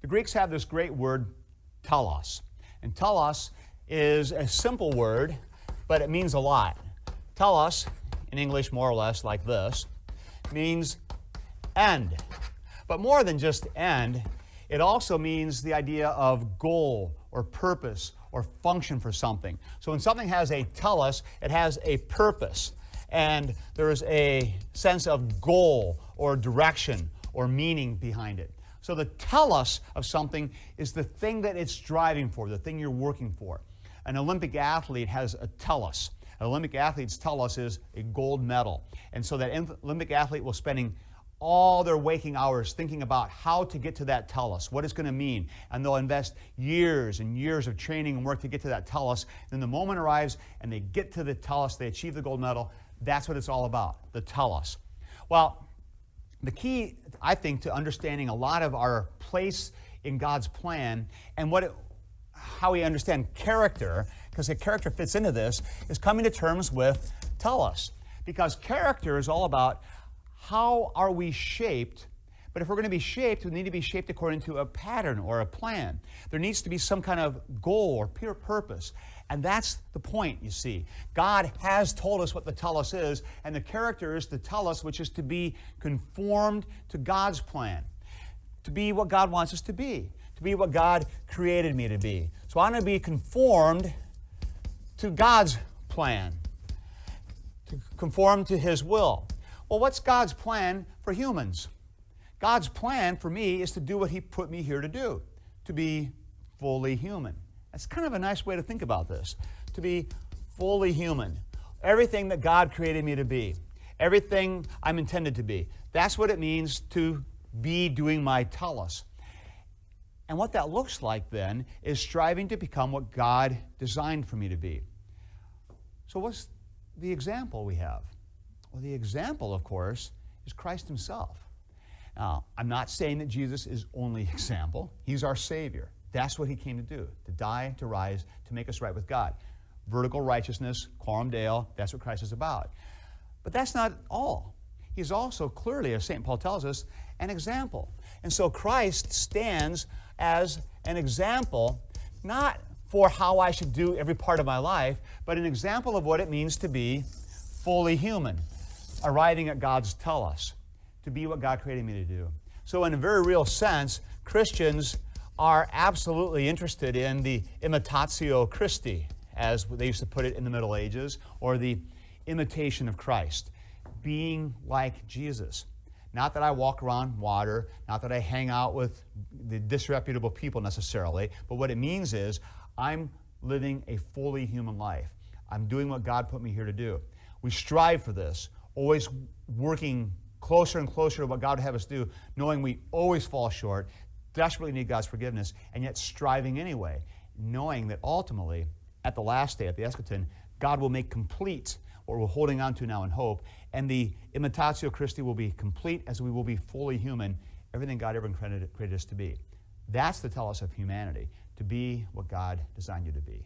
The Greeks have this great word, telos. And telos is a simple word, but it means a lot. Telos, in English more or less like this, means end. But more than just end, it also means the idea of goal or purpose or function for something. So when something has a telos, it has a purpose. And there is a sense of goal or direction or meaning behind it. So the telos of something is the thing that it's striving for, the thing you're working for. An Olympic athlete has a telos. An Olympic athlete's telos is a gold medal. And so that Olympic athlete will spending all their waking hours thinking about how to get to that telos, what it's going to mean. And they'll invest years and years of training and work to get to that telos. Then the moment arrives and they get to the telos, they achieve the gold medal. That's what it's all about, the telos. Well, the key, I think, to understanding a lot of our place in God's plan and how we understand character, because the character fits into this, is coming to terms with telos. Because character is all about how are we shaped, but if we're going to be shaped, we need to be shaped according to a pattern or a plan. There needs to be some kind of goal or pure purpose. And that's the point, you see. God has told us what the telos is, and the character is the telos, which is to be conformed to God's plan, to be what God wants us to be what God created me to be. So I'm going to be conformed to God's plan, to conform to His will. Well, what's God's plan for humans? God's plan for me is to do what He put me here to do, to be fully human. That's kind of a nice way to think about this, to be fully human. Everything that God created me to be, everything I'm intended to be. That's what it means to be doing my telos. And what that looks like then is striving to become what God designed for me to be. So what's the example we have? Well, the example, of course, is Christ Himself. Now, I'm not saying that Jesus is only example. He's our Savior. That's what He came to do, to die, to rise, to make us right with God. Vertical righteousness, coram Deo, that's what Christ is about. But that's not all. He's also clearly, as St. Paul tells us, an example. And so Christ stands as an example, not for how I should do every part of my life, but an example of what it means to be fully human, arriving at God's telos, to be what God created me to do. So in a very real sense, Christians are absolutely interested in the imitatio Christi, as they used to put it in the Middle Ages, or the imitation of Christ, being like Jesus. Not that I walk around water, not that I hang out with the disreputable people necessarily, but what it means is I'm living a fully human life. I'm doing what God put me here to do. We strive for this, always working closer and closer to what God would have us do, knowing we always fall short, desperately need God's forgiveness, and yet striving anyway, knowing that ultimately, at the last day, at the eschaton, God will make complete what we're holding on to now in hope, and the imitatio Christi will be complete as we will be fully human, everything God ever created us to be. That's the telos of humanity, to be what God designed you to be.